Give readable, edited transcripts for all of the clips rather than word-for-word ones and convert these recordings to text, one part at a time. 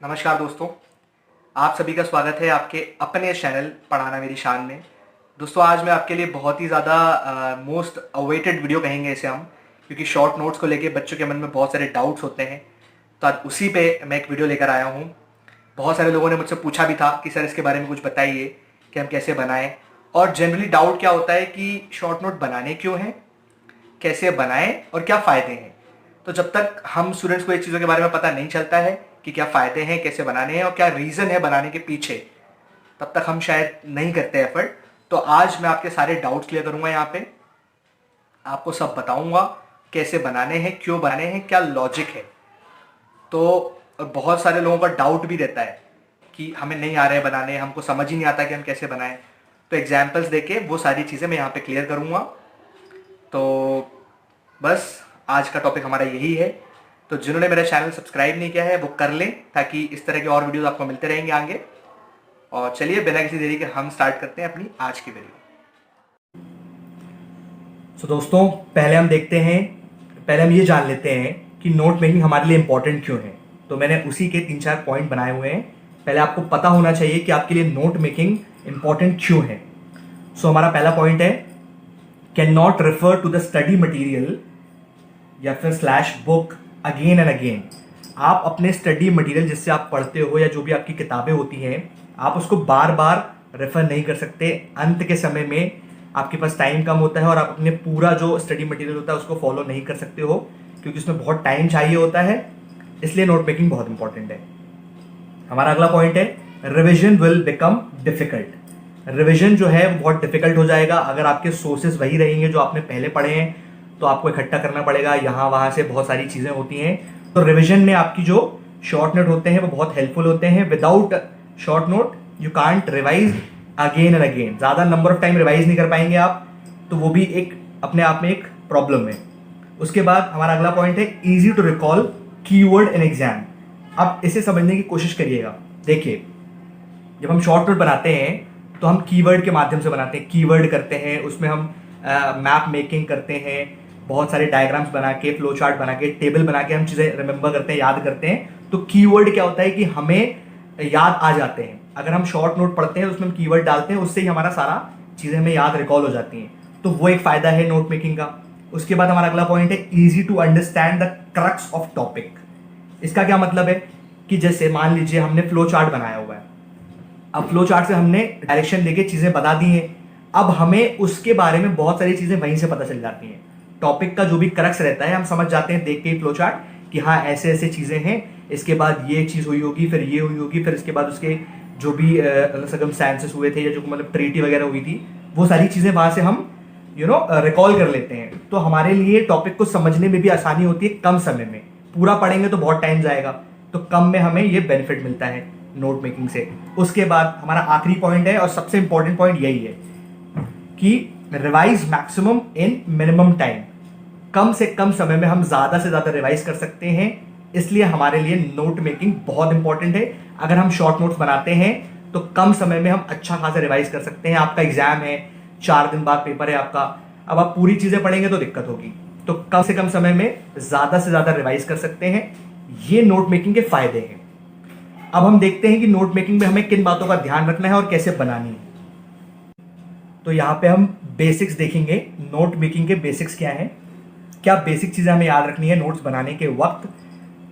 नमस्कार दोस्तों, आप सभी का स्वागत है आपके अपने चैनल पढ़ाना मेरी शान में। दोस्तों, आज मैं आपके लिए बहुत ही ज़्यादा मोस्ट अवेटेड वीडियो कहेंगे इसे हम, क्योंकि शॉर्ट नोट्स को लेके बच्चों के मन में बहुत सारे डाउट्स होते हैं। तो आज उसी पे मैं एक वीडियो लेकर आया हूँ। बहुत सारे लोगों ने मुझसे पूछा भी था कि सर इसके बारे में कुछ बताइए कि हम कैसे बनाएं। और जनरली डाउट क्या होता है कि शॉर्ट नोट बनाने क्यों हैं, कैसे बनाएं और क्या फ़ायदे हैं। तो जब तक हम स्टूडेंट्स को एक चीज़ों के बारे में पता नहीं चलता है कि क्या फ़ायदे हैं, कैसे बनाने हैं और क्या रीज़न है बनाने के पीछे, तब तक हम शायद नहीं करते एफर्ट। तो आज मैं आपके सारे डाउट्स क्लियर करूंगा, यहाँ पे आपको सब बताऊंगा कैसे बनाने हैं, क्यों बनाने हैं, क्या लॉजिक है। तो बहुत सारे लोगों का डाउट भी रहता है कि हमें नहीं आ रहे हैं बनाने, हमको समझ ही नहीं आता कि हम कैसे बनाएं। तो एग्जाम्पल्स देके वो सारी चीज़ें मैं यहाँ पे क्लियर करूँगा। तो बस आज का टॉपिक हमारा यही है। तो जिन्होंने मेरा चैनल सब्सक्राइब नहीं किया है वो कर लें, ताकि इस तरह के और वीडियोस आपको मिलते रहेंगे आगे। और चलिए बिना किसी देरी के हम स्टार्ट करते हैं अपनी आज की वीडियो। तो दोस्तों, पहले हम ये जान लेते हैं कि नोट मेकिंग हमारे लिए इंपॉर्टेंट क्यों है। तो मैंने उसी के 3-4 पॉइंट बनाए हुए हैं। पहले आपको पता होना चाहिए कि आपके लिए नोट मेकिंग इंपॉर्टेंट क्यों है। सो हमारा पहला पॉइंट है, can not refer to the study material या फिर slash book again and again. आप अपने स्टडी मटेरियल जिससे आप पढ़ते हो या जो भी आपकी किताबें होती हैं, आप उसको बार बार रेफर नहीं कर सकते। अंत के समय में आपके पास टाइम कम होता है और आप अपने पूरा जो स्टडी मटेरियल होता है उसको फॉलो नहीं कर सकते हो, क्योंकि उसमें बहुत टाइम चाहिए होता है। इसलिए नोट मेकिंग बहुत इंपॉर्टेंट है। हमारा अगला पॉइंट है, revision will become difficult. Revision जो है वो बहुत डिफिकल्ट हो जाएगा अगर आपके सोर्सेज वही रहेंगे जो आपने पहले पढ़े हैं। तो आपको इकट्ठा करना पड़ेगा, यहाँ वहाँ से बहुत सारी चीज़ें होती हैं। तो रिवीजन में आपकी जो शॉर्ट नोट होते हैं वो बहुत हेल्पफुल होते हैं। Without short note you can't revise again and again. ज़्यादा नंबर ऑफ टाइम रिवाइज नहीं कर पाएंगे आप, तो वो भी एक अपने आप में एक प्रॉब्लम है। उसके बाद हमारा अगला पॉइंट है, easy to recall keyword in exam. अब इसे समझने की कोशिश करिएगा। देखिए, जब हम शॉर्ट नोट बनाते हैं तो हम कीवर्ड के माध्यम से बनाते हैं। कीवर्ड करते हैं, उसमें हम मैप मेकिंग करते हैं, बहुत सारे डायग्राम्स बना के, फ्लो चार्ट बना के, टेबल बना के हम चीज़ें रिमेंबर करते हैं, याद करते हैं। तो कीवर्ड क्या होता है कि हमें याद आ जाते हैं। अगर हम शॉर्ट नोट पढ़ते हैं उसमें हम कीवर्ड डालते हैं, उससे ही हमारा सारा चीज़ें हमें याद रिकॉल हो जाती हैं। तो वो एक फ़ायदा है नोट मेकिंग का। उसके बाद हमारा अगला पॉइंट है, easy to understand the crux of topic. इसका क्या मतलब है कि जैसे मान लीजिए हमने फ्लो चार्ट बनाया हुआ है। अब फ्लो चार्ट से हमने डायरेक्शन देके चीज़ें बता दी हैं। अब हमें उसके बारे में बहुत सारी चीज़ें वहीं से पता चल जाती हैं। टॉपिक का जो भी क्रक्स रहता है हम समझ जाते हैं देख के ही फ्लो चार्ट कि हाँ ऐसे ऐसे चीज़ें हैं, इसके बाद ये चीज़ हुई होगी, फिर ये हुई होगी, फिर इसके बाद उसके जो भी सर्कमस्टेंसेस हुए थे या जो मतलब ट्रीटी वगैरह हुई थी, वो सारी चीज़ें वहाँ से हम रिकॉल कर लेते हैं। तो हमारे लिए टॉपिक को समझने में भी आसानी होती है कम समय में। पूरा पढ़ेंगे तो बहुत टाइम जाएगा, तो कम में हमें ये बेनिफिट मिलता है नोट मेकिंग से। उसके बाद हमारा आखिरी पॉइंट है और सबसे इंपॉर्टेंट पॉइंट यही है कि revise maximum in minimum time. कम से कम समय में हम ज़्यादा से ज़्यादा रिवाइज कर सकते हैं। इसलिए हमारे लिए नोट मेकिंग बहुत इंपॉर्टेंट है। अगर हम शॉर्ट नोट्स बनाते हैं तो कम समय में हम अच्छा खासा रिवाइज कर सकते हैं। आपका एग्जाम है, 4 दिन बाद पेपर है आपका, अब आप पूरी चीज़ें पढ़ेंगे तो दिक्कत होगी। तो कम से कम समय में ज़्यादा से ज़्यादा रिवाइज कर सकते हैं। ये नोट मेकिंग के फायदे हैं। अब हम देखते हैं कि नोट मेकिंग में हमें किन बातों का ध्यान रखना है और कैसे बनानी है। तो यहाँ पे हम बेसिक्स देखेंगे। नोट मेकिंग के बेसिक्स क्या हैं, क्या बेसिक चीज़ें हमें याद रखनी है नोट्स बनाने के वक्त।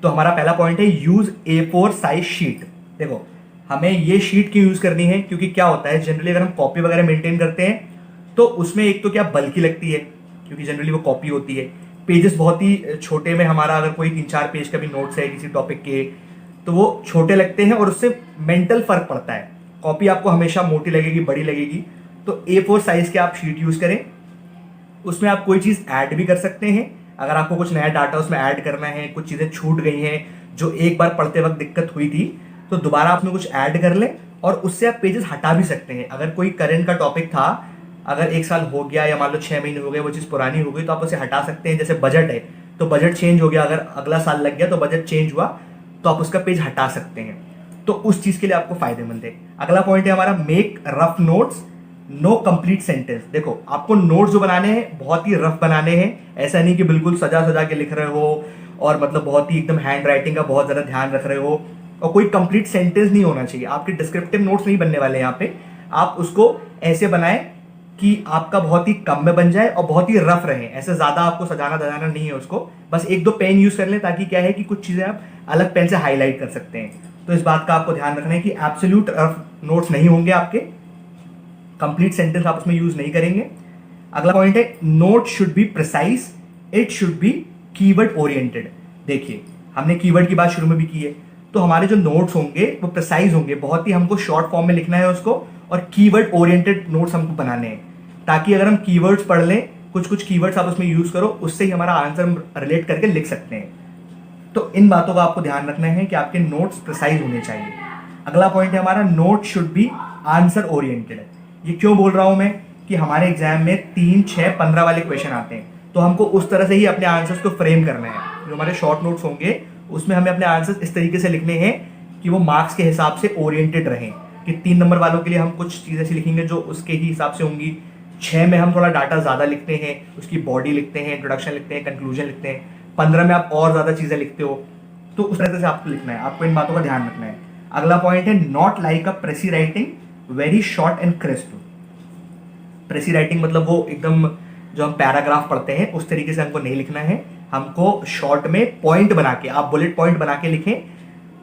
तो हमारा पहला पॉइंट है, यूज़ A4 साइज शीट। देखो, हमें ये शीट क्यों यूज़ करनी है, क्योंकि क्या होता है जनरली अगर हम कॉपी वगैरह मेंटेन करते हैं तो उसमें एक तो क्या बल्कि लगती है, क्योंकि जनरली वो कॉपी होती है। पेजेस बहुत ही छोटे में, हमारा अगर कोई 3-4 पेज का भी नोट्स है किसी टॉपिक के, तो वो छोटे लगते हैं और उससे मेंटल फर्क पड़ता है। कॉपी आपको हमेशा मोटी लगेगी, बड़ी लगेगी। तो A4 साइज के आप शीट यूज़ करें। उसमें आप कोई चीज़ ऐड भी कर सकते हैं। अगर आपको कुछ नया डाटा उसमें ऐड करना है, कुछ चीज़ें छूट गई हैं जो एक बार पढ़ते वक्त दिक्कत हुई थी, तो दोबारा आप उसमें कुछ ऐड कर लें और उससे आप पेजेस हटा भी सकते हैं। अगर कोई करंट का टॉपिक था, अगर 1 साल हो गया या मान लो 6 महीने हो गए, वो चीज़ पुरानी हो गई, तो आप उसे हटा सकते हैं। जैसे बजट है तो बजट चेंज हो गया, अगर अगला साल लग गया तो बजट चेंज हुआ, तो आप उसका पेज हटा सकते हैं। तो उस चीज़ के लिए आपको फायदेमंद है। अगला पॉइंट है हमारा, make rough notes no complete sentence. देखो, आपको नोट्स जो बनाने हैं बहुत ही रफ बनाने हैं। ऐसा नहीं कि बिल्कुल सजा सजा के लिख रहे हो और मतलब बहुत ही एकदम हैंड राइटिंग का बहुत ज़्यादा ध्यान रख रहे हो। और कोई कंप्लीट सेंटेंस नहीं होना चाहिए, आपके डिस्क्रिप्टिव नोट्स नहीं बनने वाले यहाँ पे। आप उसको ऐसे बनाएं कि आपका बहुत ही कम में बन जाए और बहुत ही रफ रहे, ऐसे ज्यादा आपको सजाना दजाना नहीं है उसको, बस एक दो पेन यूज कर लें ताकि क्या है कि कुछ चीजें आप अलग पेन से हाईलाइट कर सकते हैं। तो इस बात का आपको ध्यान रखना है कि एब्सोल्यूट रफ नोट्स नहीं होंगे आपके, कंप्लीट सेंटेंस आप उसमें यूज नहीं करेंगे। अगला पॉइंट है note should be precise, it should be keyword oriented. देखिए हमने कीवर्ड की बात शुरू में भी की है, तो हमारे जो नोट्स होंगे वो प्रिसाइज होंगे, बहुत ही हमको शॉर्ट फॉर्म में लिखना है उसको, और कीवर्ड ओरिएंटेड नोट्स हमको बनाने हैं, ताकि अगर हम कीवर्ड्स पढ़ लें, कुछ कुछ कीवर्ड्स आप उसमें यूज करो, उससे ही हमारा आंसर हम रिलेट करके लिख सकते हैं। तो इन बातों का आपको ध्यान रखना है कि आपके नोट्स प्रिसाइज होने चाहिए। अगला पॉइंट है हमारा note should be answer oriented. ये क्यों बोल रहा हूं मैं कि हमारे एग्जाम में 3, 6, 15 वाले क्वेश्चन आते हैं, तो हमको उस तरह से ही अपने आंसर्स को फ्रेम करना है। जो हमारे शॉर्ट नोट्स होंगे उसमें हमें अपने आंसर्स इस तरीके से लिखने हैं कि वो मार्क्स के हिसाब से ओरिएंटेड रहें, कि 3 नंबर वालों के लिए हम कुछ चीज़ें ऐसी लिखेंगे जो उसके ही हिसाब से होंगी, 6 में हम थोड़ा डाटा ज़्यादा लिखते हैं, उसकी बॉडी लिखते हैं, इंट्रोडक्शन लिखते हैं, कंक्लूजन लिखते हैं, 15 में आप और ज़्यादा चीज़ें लिखते हो, तो उस तरह से आपको लिखना है, आपको इन बातों का ध्यान रखना है। अगला पॉइंट है not like a प्रेसी writing, very short and crisp. प्रेसी writing मतलब वो एकदम जो हम पैराग्राफ पढ़ते हैं उस तरीके से हमको नहीं लिखना है, हमको शॉर्ट में पॉइंट बना के, आप बुलेट पॉइंट बना के लिखें,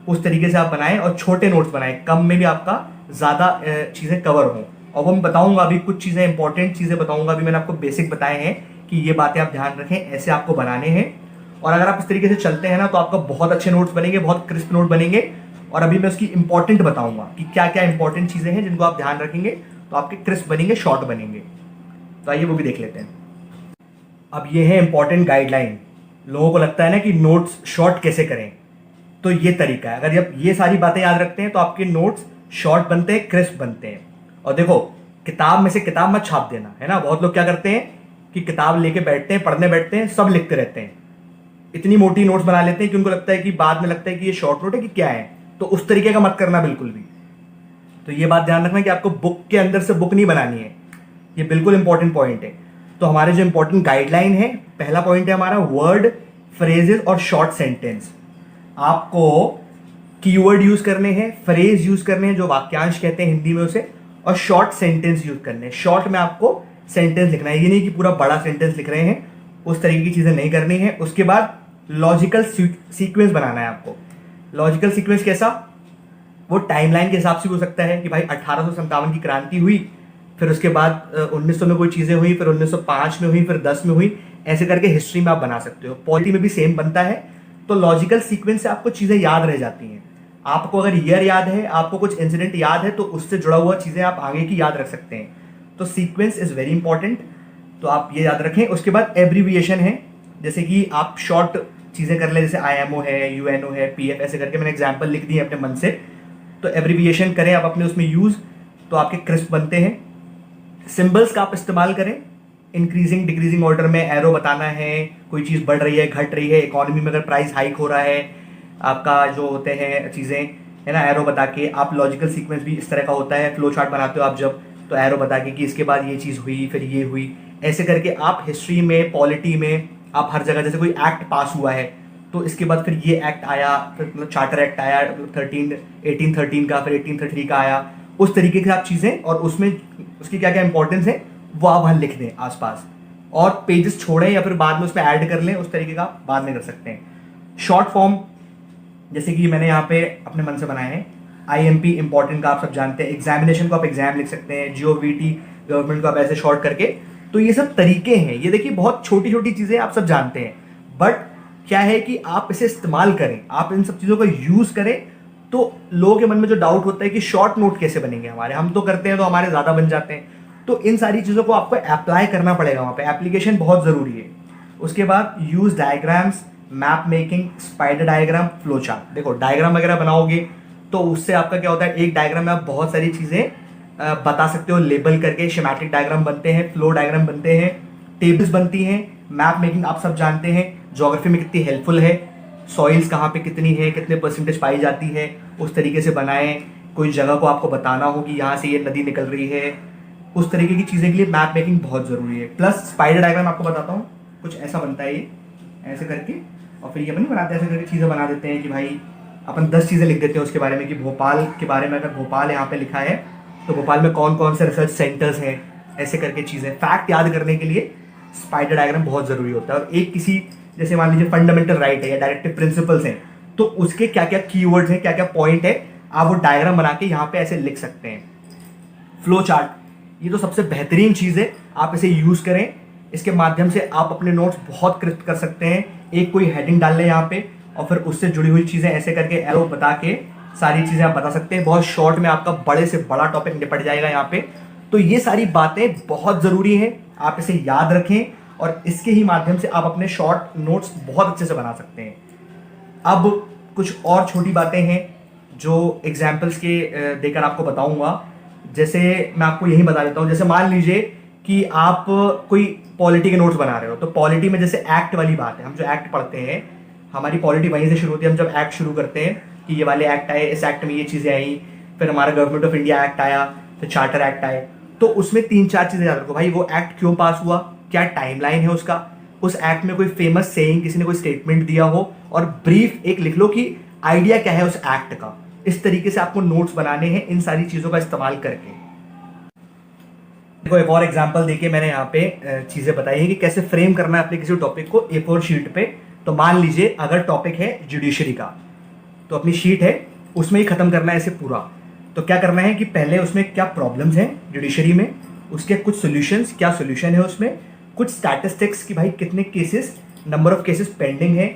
उस तरीके से आप बनाएं, और छोटे नोट्स बनाएं, कम में भी आपका ज़्यादा चीज़ें कवर हों। और वो मैं बताऊंगा अभी, कुछ चीज़ें इंपॉर्टेंट चीज़ें बताऊंगा अभी, मैंने आपको बेसिक बताए हैं कि ये बातें आप ध्यान रखें, ऐसे आपको बनाने हैं। और अगर आप इस तरीके से चलते हैं ना तो आपका बहुत अच्छे नोट्स बनेंगे, बहुत क्रिस्प नोट बनेंगे। और अभी मैं उसकी इंपॉर्टेंट बताऊंगा कि क्या क्या इंपॉर्टेंट चीज़ें हैं जिनको आप ध्यान रखेंगे तो आपके क्रिस्प बनेंगे, शॉर्ट बनेंगे। तो आइए वो भी देख लेते हैं। अब ये है इंपॉर्टेंट गाइडलाइन। लोगों को लगता है ना कि नोट्स शॉर्ट कैसे करें, तो ये तरीका है। अगर आप ये सारी बातें याद रखते हैं तो आपके नोट्स शॉर्ट बनते हैं, क्रिस्प बनते हैं। और देखो किताब में से किताब मत छाप देना, है ना। बहुत लोग क्या करते हैं कि किताब लेके बैठते हैं, पढ़ने बैठते हैं, सब लिखते रहते हैं, इतनी मोटी नोट्स बना लेते हैं कि उनको लगता है कि बाद में लगता है कि ये शॉर्ट नोट है कि क्या है। तो उस तरीके का मत करना बिल्कुल भी। तो ये बात ध्यान रखना कि आपको बुक के अंदर से बुक नहीं बनानी है, ये बिल्कुल इंपॉर्टेंट पॉइंट है। तो हमारे जो इंपॉर्टेंट गाइडलाइन है, पहला पॉइंट है हमारा वर्ड, फ्रेजेस और शॉर्ट सेंटेंस। आपको कीवर्ड यूज करने हैं, फ्रेज यूज करने हैं जो वाक्यांश कहते हैं हिंदी में उसे, और शॉर्ट सेंटेंस यूज करने हैं। शॉर्ट में आपको सेंटेंस लिखना है, ये नहीं कि पूरा बड़ा सेंटेंस लिख रहे हैं, उस तरीके की चीजें नहीं करनी है। उसके बाद लॉजिकल सीक्वेंस बनाना है आपको। लॉजिकल सीक्वेंस कैसा, वो टाइमलाइन के हिसाब से हो सकता है कि भाई 1857 की क्रांति हुई, फिर उसके बाद 1900 में कोई चीजें हुई, फिर 1905 में हुई, फिर 10 में हुई, ऐसे करके हिस्ट्री में आप बना सकते हो। पॉलिटी में भी सेम बनता है। तो लॉजिकल सीक्वेंस से आपको चीजें याद रह जाती हैं। आपको अगर ईयर याद है, आपको कुछ इंसिडेंट याद है, तो उससे जुड़ा हुआ चीजें आप आगे की याद रख सकते हैं। तो सीक्वेंस इज वेरी इंपॉर्टेंट, तो आप ये याद रखें। उसके बाद एब्रीविएशन है, जैसे कि आप शॉर्ट चीजें कर ले, जैसे IMO है, UNO है, PF, ऐसे करके मैंने एग्जाम्पल लिख दिए अपने मन से। तो एब्रीविएशन करें आप अपने उसमें यूज, तो आपके क्रिस्प बनते हैं। सिंबल्स का आप इस्तेमाल करें, इंक्रीजिंग डिक्रीजिंग ऑर्डर में एरो बताना है, कोई चीज़ बढ़ रही है, घट रही है, इकोनॉमी में अगर प्राइस हाइक हो रहा है, आपका जो होते हैं चीज़ें, है ना, एरो बता के। आप लॉजिकल सीक्वेंस भी इस तरह का होता है, फ्लो चार्ट बनाते हो आप जब, तो एरो बता के कि इसके बाद ये चीज़ हुई, फिर ये हुई, ऐसे करके आप हिस्ट्री में, पॉलिटी में, आप हर जगह, जैसे कोई एक्ट पास हुआ है तो इसके बाद फिर ये एक्ट आया, फिर मतलब चार्टर एक्ट आया 1813 का, फिर 1833 का आया, उस तरीके की आप चीज़ें, और उसमें उसकी क्या क्या इंपॉर्टेंस है वो आप वहाँ लिख दें आसपास, और पेजेस छोड़ें या फिर बाद में उसमें ऐड कर लें, उस तरीके का आप बाद में कर सकते हैं। शॉर्ट फॉर्म जैसे कि मैंने यहाँ पे अपने मन से बनाए हैं, IMP इंपॉर्टेंट का आप सब जानते हैं, एग्जामिनेशन को आप एग्जाम लिख सकते हैं, GOVT गवर्नमेंट को आप ऐसे शॉर्ट करके। तो ये सब तरीके हैं, ये देखिए बहुत छोटी छोटी चीज़ें आप सब जानते हैं, बट क्या है कि आप इसे इस्तेमाल करें, आप इन सब चीज़ों का यूज़ करें। तो लोगों के मन में जो डाउट होता है कि शॉर्ट नोट कैसे बनेंगे हमारे, हम तो करते हैं तो हमारे ज़्यादा बन जाते हैं, तो इन सारी चीज़ों को आपको अप्लाई करना पड़ेगा, वहाँ पे एप्लीकेशन बहुत ज़रूरी है। उसके बाद use diagrams, map making, spider diagram, flow chart. देखो डायग्राम वगैरह बनाओगे तो उससे आपका क्या होता है, एक डायग्राम में आप बहुत सारी चीज़ें बता सकते हो लेबल करके। शेमेटिक डायग्राम बनते हैं, फ्लो डायग्राम बनते हैं, टेबल्स बनती हैं, मैप मेकिंग आप सब जानते हैं, ज्योग्राफी में कितनी हेल्पफुल है, सॉइल्स कहाँ पे कितनी है, कितने परसेंटेज पाई जाती है, उस तरीके से बनाएं। कोई जगह को आपको बताना हो कि यहाँ से ये नदी निकल रही है, उस तरीके की चीज़ें के लिए मैप मेकिंग बहुत ज़रूरी है। प्लस स्पाइडर डायग्राम आपको बताता हूँ, कुछ ऐसा बनता है ये ऐसे करके, और फिर ये नहीं बनाते, ऐसे करके चीज़ें बना देते हैं कि भाई अपन 10 चीज़ें लिख देते हैं उसके बारे में कि भोपाल के बारे में, अगर भोपाल यहाँ पे लिखा है तो भोपाल में कौन कौन से रिसर्च सेंटर्स हैं, ऐसे करके चीज़ें। फैक्ट याद करने के लिए स्पाइडर डायग्राम बहुत ज़रूरी होता है। और एक किसी, जैसे मान लीजिए फंडामेंटल राइट है या डायरेक्टिव प्रिंसिपल्स हैं, तो उसके क्या क्या कीवर्ड्स हैं, क्या क्या पॉइंट है, आप वो डायग्राम बना के यहाँ पे ऐसे लिख सकते हैं। फ्लो चार्ट, ये तो सबसे बेहतरीन चीज़ है, आप इसे यूज़ करें। इसके माध्यम से आप अपने नोट्स बहुत क्रिस्प कर सकते हैं। एक कोई हेडिंग डाल लें यहाँ पे और फिर उससे जुड़ी हुई चीज़ें ऐसे करके एरो बता के सारी चीज़ें आप बता सकते हैं। बहुत शॉर्ट में आपका बड़े से बड़ा टॉपिक निपट जाएगा यहाँ पे। तो ये सारी बातें बहुत ज़रूरी हैं, आप इसे याद रखें और इसके ही माध्यम से आप अपने शॉर्ट नोट्स बहुत अच्छे से बना सकते हैं। अब कुछ और छोटी बातें हैं जो एग्जाम्पल्स के देकर आपको बताऊंगा। जैसे मैं आपको यही बता देता हूँ, जैसे मान लीजिए कि आप कोई पॉलिटी के नोट्स बना रहे हो, तो पॉलिटी में जैसे एक्ट वाली बात है, हम जो एक्ट पढ़ते हैं हमारी पॉलिटी वहीं से शुरू होती है। हम जब एक्ट शुरू करते हैं कि ये वाले एक्ट आए, इस एक्ट में ये चीज़ें आई, फिर हमारा गवर्नमेंट ऑफ इंडिया एक्ट आया, फिर चार्टर एक्ट आए, तो उसमें 3-4 चीज़ें याद रखो भाई। वो एक्ट क्यों पास हुआ, क्या टाइमलाइन है उसका, उस एक्ट में कोई फेमस सेइंग, किसी ने कोई स्टेटमेंट दिया हो, और ब्रीफ एक लिख लो कि आइडिया क्या है उस एक्ट का। इस तरीके से आपको नोट्स बनाने हैं इन सारी चीज़ों का इस्तेमाल करके। देखो एक और एग्जांपल देके मैंने यहाँ पे चीज़ें बताई है कि कैसे फ्रेम करना है अपने किसी टॉपिक को A4 शीट पे। तो मान लीजिए अगर टॉपिक है जुडिशरी का, तो अपनी शीट है उसमें ही खत्म करना है इसे पूरा। तो क्या करना है कि पहले उसमें क्या प्रॉब्लम्स हैं जुडिशरी में, उसके कुछ सोल्यूशंस, क्या सोल्यूशन है उसमें, कुछ स्टैटिस्टिक्स कि भाई कितने cases, number of cases pending है,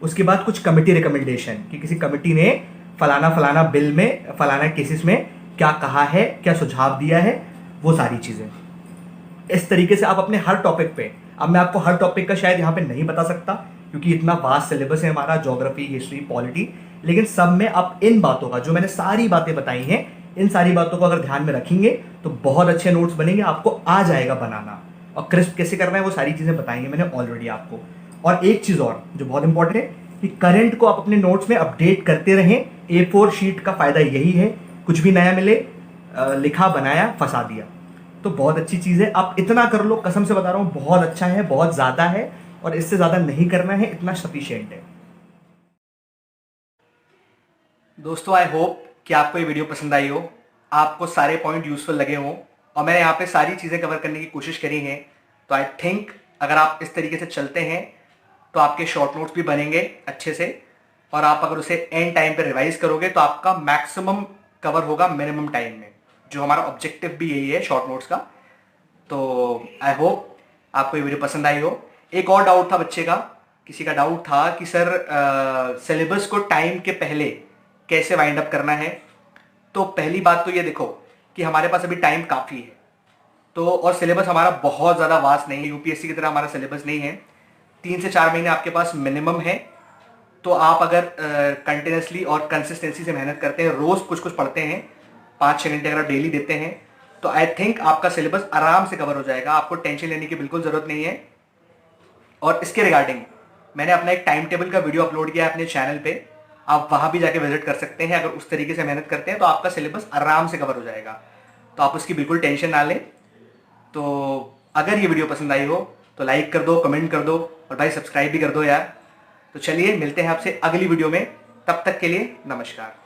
उसके बाद कुछ कमिटी रिकमेंडेशन कि किसी कमिटी ने फलाना फलाना बिल में फलाना केसेस में क्या कहा है, क्या सुझाव दिया है, वो सारी चीज़ें। इस तरीके से आप अपने हर टॉपिक पे, अब मैं आपको हर टॉपिक का शायद यहाँ पे नहीं बता सकता क्योंकि इतना वास्ट सिलेबस है हमारा, ज्योग्राफी, हिस्ट्री, पॉलिटी, लेकिन सब में आप इन बातों का, जो मैंने सारी बातें बताई हैं, इन सारी बातों को अगर ध्यान में रखेंगे तो बहुत अच्छे नोट्स बनेंगे, आपको आ जाएगा बनाना। और क्रिस्प कैसे करना है वो सारी चीज़ें बताएंगे मैंने ऑलरेडी आपको। और एक चीज़ और जो बहुत इंपॉर्टेंट है कि करंट को आप अपने नोट्स में अपडेट करते रहें। A4 शीट का फ़ायदा यही है, कुछ भी नया मिले लिखा बनाया फंसा दिया, तो बहुत अच्छी चीज़ है। आप इतना कर लो, कसम से बता रहा हूँ, बहुत अच्छा है, बहुत ज़्यादा है, और इससे ज़्यादा नहीं करना है, इतना सफिशिएंट है। दोस्तों आई होप कि आपको ये वीडियो पसंद आई हो, आपको सारे पॉइंट यूजफुल लगे हों, और मैंने यहाँ पे सारी चीज़ें कवर करने की कोशिश करी है। तो आई थिंक अगर आप इस तरीके से चलते हैं तो आपके शॉर्ट नोट्स भी बनेंगे अच्छे से, और आप अगर उसे एंड टाइम पे रिवाइज करोगे तो आपका मैक्सिमम कवर होगा मिनिमम टाइम में, जो हमारा ऑब्जेक्टिव भी यही है शॉर्ट नोट्स का। तो आई होप आपको ये वीडियो पसंद आई हो। एक और डाउट था बच्चे का, किसी का डाउट था कि सर सिलेबस को टाइम के पहले कैसे वाइंड अप करना है। तो पहली बात तो ये देखो कि हमारे पास अभी टाइम काफ़ी है, तो और सिलेबस हमारा बहुत ज़्यादा वास्ट नहीं है, यूपीएससी की तरह हमारा सिलेबस नहीं है। 3 से 4 महीने आपके पास मिनिमम है। तो आप अगर कंटिन्यूसली और कंसिस्टेंसी से मेहनत करते हैं, रोज़ कुछ कुछ पढ़ते हैं, 5-6 घंटे अगर डेली देते हैं, तो आई थिंक आपका सिलेबस आराम से कवर हो जाएगा। आपको टेंशन लेने की बिल्कुल ज़रूरत नहीं है। और इसके रिगार्डिंग मैंने अपना एक टाइम टेबल का वीडियो अपलोड किया है अपने चैनल पे, आप वहाँ भी जाके विजिट कर सकते हैं। अगर उस तरीके से मेहनत करते हैं तो आपका सिलेबस आराम से कवर हो जाएगा, तो आप उसकी बिल्कुल टेंशन ना लें। तो अगर ये वीडियो पसंद आई हो तो लाइक कर दो, कमेंट कर दो, और भाई सब्सक्राइब भी कर दो यार। तो चलिए मिलते हैं आपसे अगली वीडियो में, तब तक के लिए नमस्कार।